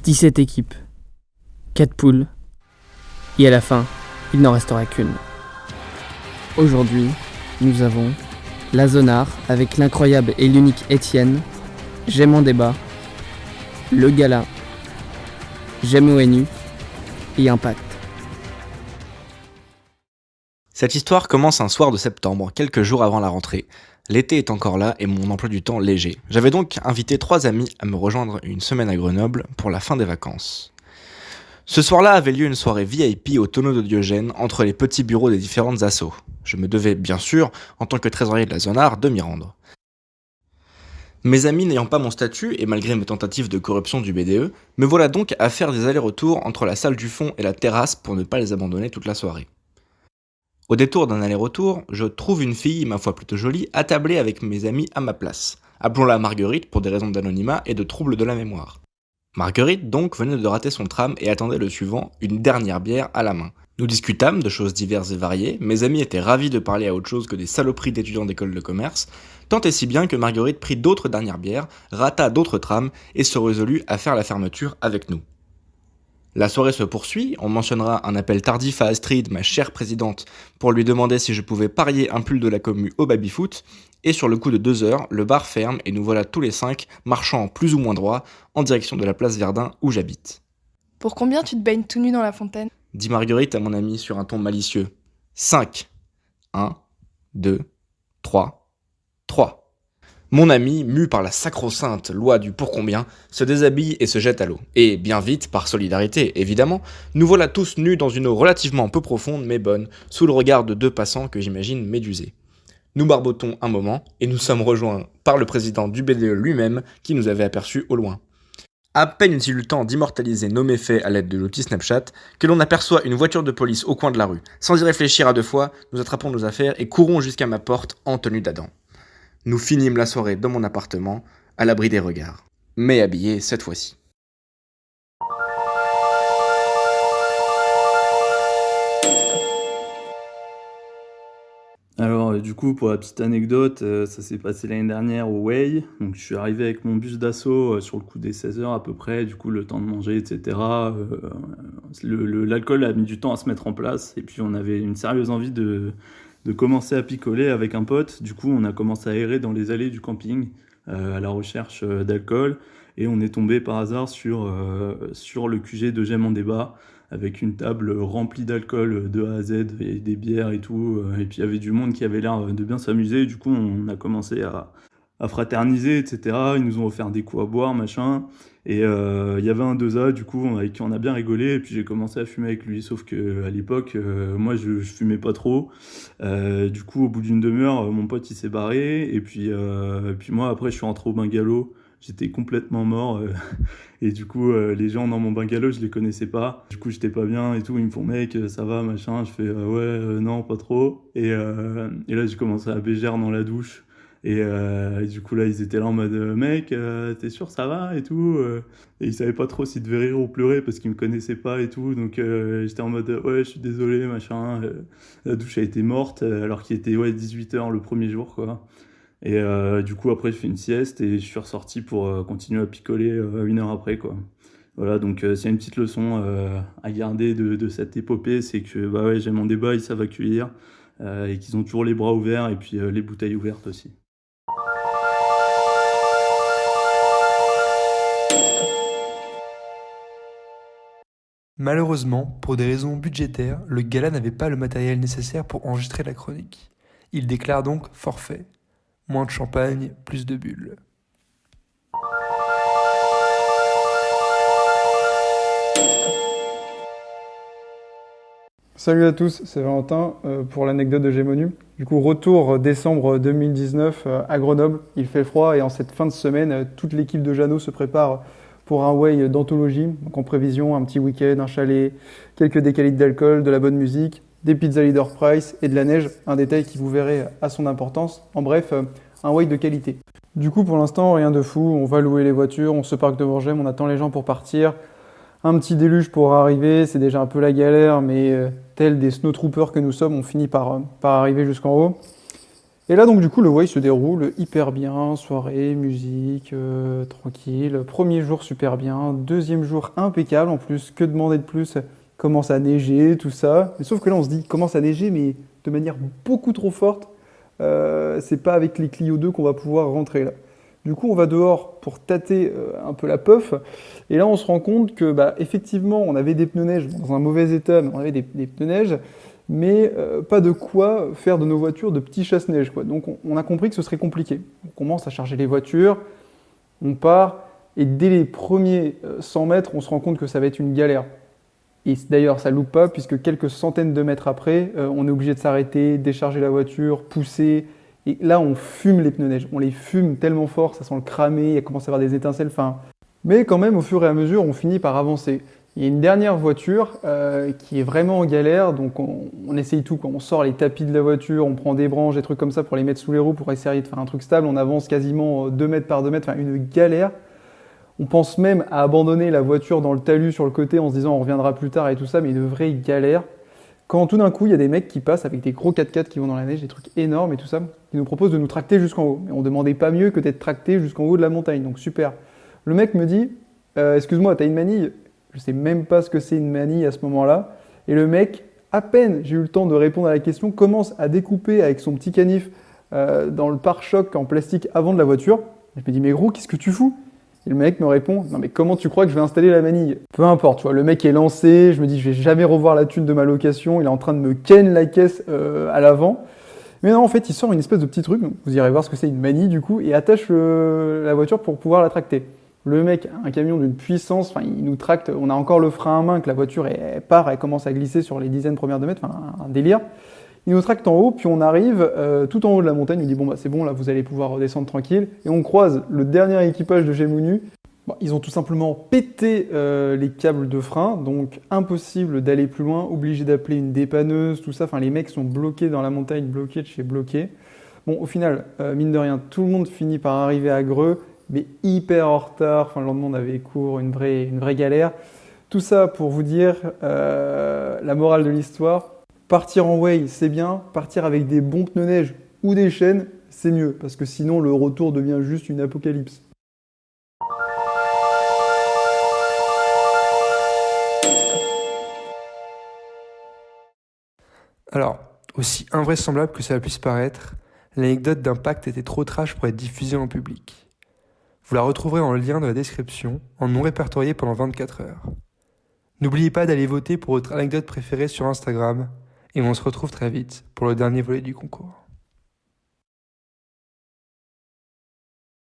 17 équipes, 4 poules, et à la fin, il n'en restera qu'une. Aujourd'hui, nous avons la Zonar avec l'incroyable et l'unique Étienne, J'aime en débat, le Gala, J'aime ONU et Impact. Cette histoire commence un soir de septembre, quelques jours avant la rentrée. L'été est encore là et mon emploi du temps léger. J'avais donc invité 3 amis à me rejoindre une semaine à Grenoble pour la fin des vacances. Ce soir-là avait lieu une soirée VIP au tonneau de Diogène entre les petits bureaux des différentes assos. Je me devais bien sûr, en tant que trésorier de la Zonar, de m'y rendre. Mes amis n'ayant pas mon statut, et malgré mes tentatives de corruption du BDE, me voilà donc à faire des allers-retours entre la salle du fond et la terrasse pour ne pas les abandonner toute la soirée. Au détour d'un aller-retour, je trouve une fille, ma foi plutôt jolie, attablée avec mes amis à ma place. Appelons-la Marguerite pour des raisons d'anonymat et de troubles de la mémoire. Marguerite donc venait de rater son tram et attendait le suivant, une dernière bière à la main. Nous discutâmes de choses diverses et variées, mes amis étaient ravis de parler à autre chose que des saloperies d'étudiants d'école de commerce, tant et si bien que Marguerite prit d'autres dernières bières, rata d'autres trams et se résolut à faire la fermeture avec nous. La soirée se poursuit, on mentionnera un appel tardif à Astrid, ma chère présidente, pour lui demander si je pouvais parier un pull de la commu au baby-foot, et sur le coup de 2 heures, le bar ferme et nous voilà tous les 5 marchant plus ou moins droit en direction de la place Verdun où j'habite. Pour combien tu te baignes tout nu dans la fontaine ? Dit Marguerite à mon ami sur un ton malicieux. 5. 1, 2, 3, 3. Mon ami, mu par la sacro-sainte loi du pour combien, se déshabille et se jette à l'eau. Et bien vite, par solidarité évidemment, nous voilà tous nus dans une eau relativement peu profonde mais bonne, sous le regard de 2 passants que j'imagine médusés. Nous barbotons un moment et nous sommes rejoints par le président du BDE lui-même qui nous avait aperçus au loin. À peine eut-il eu le temps d'immortaliser nos méfaits à l'aide de l'outil Snapchat que l'on aperçoit une voiture de police au coin de la rue. Sans y réfléchir à 2 fois, nous attrapons nos affaires et courons jusqu'à ma porte en tenue d'Adam. Nous finîmes la soirée dans mon appartement, à l'abri des regards. Mais habillés cette fois-ci. Alors, du coup, pour la petite anecdote, ça s'est passé l'année dernière au Way. Donc, je suis arrivé avec mon bus d'assaut sur le coup des 16h à peu près, du coup, le temps de manger, etc. L'alcool a mis du temps à se mettre en place. Et puis, on avait une sérieuse envie de commencer à picoler avec un pote. Du coup, on a commencé à errer dans les allées du camping à la recherche d'alcool. Et on est tombé par hasard sur le QG de J'aime en débat, avec une table remplie d'alcool de A à Z, et des bières et tout. Et puis il y avait du monde qui avait l'air de bien s'amuser. Du coup, on a commencé à fraterniser, etc. Ils nous ont offert des coups à boire, machin. Et il y avait un 2A, du coup, avec qui on a bien rigolé. Et puis j'ai commencé à fumer avec lui. Sauf qu'à l'époque, moi, je fumais pas trop. Du coup, au bout d'une demi-heure, mon pote, il s'est barré. Et puis moi, après, je suis rentré au bungalow. J'étais complètement mort. Et du coup, les gens dans mon bungalow, je les connaissais pas. Du coup, j'étais pas bien et tout. Ils me font, mec, ça va, machin. Je fais, ouais, non, pas trop. Et là, j'ai commencé à bégère dans la douche. Et du coup, là, ils étaient là en mode, mec, t'es sûr, ça va et tout. Et ils savaient pas trop s'ils devaient rire ou pleurer parce qu'ils me connaissaient pas et tout. Donc, j'étais en mode, ouais, je suis désolé, machin. La douche a été morte alors qu'il était 18h le premier jour, quoi. Et du coup, après, je fais une sieste et je suis ressorti pour continuer à picoler 1 heure après, quoi. Voilà, donc s'il y a une petite leçon à garder de cette épopée, c'est que bah ouais, J'aime en débat, ils savent accueillir et qu'ils ont toujours les bras ouverts et puis les bouteilles ouvertes aussi. Malheureusement, pour des raisons budgétaires, le gala n'avait pas le matériel nécessaire pour enregistrer la chronique. Il déclare donc forfait. Moins de champagne, plus de bulles. Salut à tous, c'est Valentin pour l'anecdote de Gémonu. Du coup, retour décembre 2019 à Grenoble. Il fait froid et en cette fin de semaine, toute l'équipe de Jeannot se prépare pour un way d'anthologie. Donc en prévision, un petit week-end, un chalet, quelques décalitres d'alcool, de la bonne musique, des pizzas leader price et de la neige. Un détail qui vous verrez à son importance. En bref, un way de qualité. Du coup, pour l'instant, rien de fou. On va louer les voitures, on se parque devant Gêmes, on attend les gens pour partir. Un petit déluge pour arriver, c'est déjà un peu la galère, mais tels des snowtroopers que nous sommes, on finit par arriver jusqu'en haut. Et là, donc, du coup, le Way se déroule hyper bien. Soirée, musique, tranquille. Premier jour, super bien. Deuxième jour, impeccable. En plus, que demander de plus? Commence à neiger, tout ça. Mais sauf que là, on se dit, commence à neiger, mais de manière beaucoup trop forte. C'est pas avec les Clio 2 qu'on va pouvoir rentrer là. Du coup, on va dehors pour tâter un peu la puff. Et là, on se rend compte que, effectivement, on avait des pneus neige dans un mauvais état, mais on avait des pneus neige, mais pas de quoi faire de nos voitures de petits chasse-neige, quoi. Donc, on a compris que ce serait compliqué. On commence à charger les voitures, on part, et dès les premiers 100 mètres, on se rend compte que ça va être une galère. Et d'ailleurs, ça loupe pas, puisque quelques centaines de mètres après, on est obligé de s'arrêter, décharger la voiture, pousser. Et là, on fume les pneus neige. On les fume tellement fort, ça sent le cramer, il commence à avoir des étincelles. Mais quand même, au fur et à mesure, on finit par avancer. Il y a une dernière voiture qui est vraiment en galère, donc on essaye tout, quoi. On sort les tapis de la voiture, on prend des branches, des trucs comme ça pour les mettre sous les roues, pour essayer de faire un truc stable. On avance quasiment 2 mètres par 2 mètres, une galère. On pense même à abandonner la voiture dans le talus sur le côté en se disant on reviendra plus tard et tout ça, mais une vraie galère. Quand tout d'un coup, il y a des mecs qui passent avec des gros 4x4 qui vont dans la neige, des trucs énormes et tout ça, qui nous proposent de nous tracter jusqu'en haut. Mais on demandait pas mieux que d'être tracté jusqu'en haut de la montagne, donc super. Le mec me dit excuse-moi, t'as une manille? Je sais même pas ce que c'est une manille à ce moment-là. Et le mec, à peine j'ai eu le temps de répondre à la question, commence à découper avec son petit canif dans le pare-choc en plastique avant de la voiture. Je me dis mais gros, qu'est-ce que tu fous? Et le mec me répond non mais comment tu crois que je vais installer la manille? Peu importe, tu vois, le mec est lancé, je me dis je vais jamais revoir la thune de ma location, il est en train de me ken la caisse à l'avant. Mais non, en fait, il sort une espèce de petit truc, donc vous irez voir ce que c'est, une manille du coup, et attache la voiture pour pouvoir la tracter. Le mec a un camion d'une puissance, il nous tracte, on a encore le frein à main, que la voiture elle part, elle commence à glisser sur les dizaines premières de mètres, un délire. Il nous tracte en haut, puis on arrive tout en haut de la montagne, il dit bon c'est bon, là vous allez pouvoir redescendre tranquille. Et on croise le dernier équipage de Gémonu. Bon, ils ont tout simplement pété les câbles de frein, donc impossible d'aller plus loin, obligé d'appeler une dépanneuse, tout ça. Les mecs sont bloqués dans la montagne, bloqués de chez bloqués. Bon, au final, mine de rien, tout le monde finit par arriver à Greux, mais hyper en retard. Le lendemain, on avait cours, une vraie galère. Tout ça pour vous dire la morale de l'histoire. Partir en way, c'est bien. Partir avec des bons pneus neige ou des chaînes, c'est mieux. Parce que sinon, le retour devient juste une apocalypse. Alors, aussi invraisemblable que ça puisse paraître, l'anecdote d'impact était trop trash pour être diffusée en public. Vous la retrouverez en lien dans la description, en non répertorié pendant 24 heures. N'oubliez pas d'aller voter pour votre anecdote préférée sur Instagram, et on se retrouve très vite pour le dernier volet du concours.